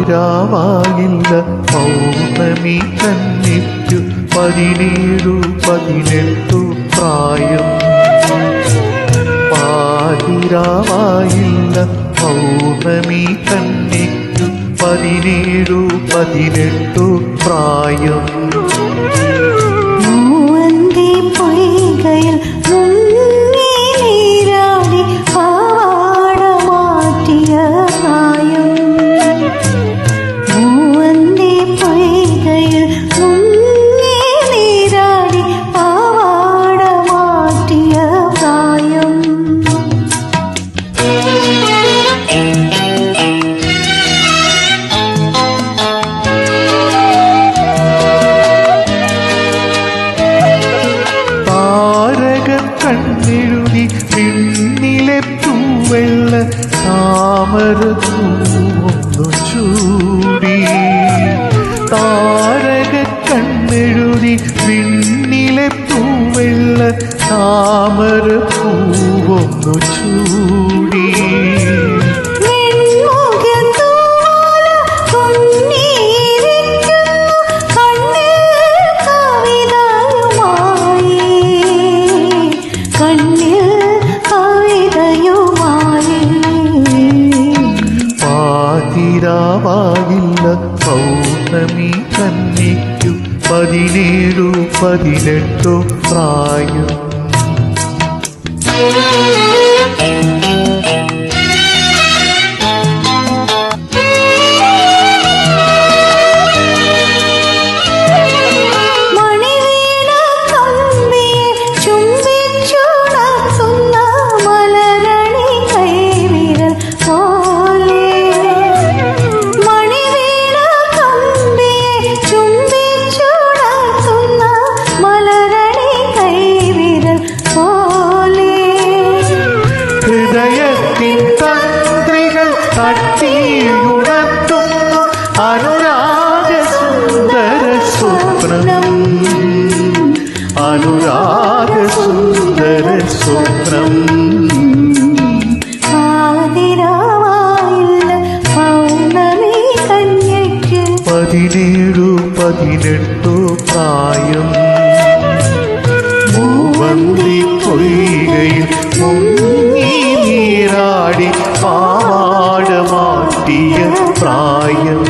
പാതിരാവായില്ല പൗർണമി കന്നിക്കു 17-18 പ്രായം. പാതിരാവായില്ല പൗർണമി കന്നിക്കു 17-18 പ്രായം. കണ്ണെഴുതി പിന്നിലെ പൂവെള്ള താമരപ്പൂവൊന്നു ചൂടി. താരക കണ്ണെഴുതി പിന്നിലെ പൂവെള്ള താമരപ്പൂവൊന്നു ചൂടി. പാതിരാവായില്ല പൗർണമി കന്നിക്കു 17-18 പ്രായം. ഹൃദയത്തിൻ തന്ത്രികൾ തട്ടിയുണർത്തുന്നു അനുരാഗ സുന്ദര സ്വപ്നം. അനുരാഗ സുന്ദര സ്വപ്നം. 17-18 പ്രായം. മൂവന്തി പൊയ്കയിൽ മുങ്ങി നീരാടി പാവാട മാറ്റിയ പ്രായം.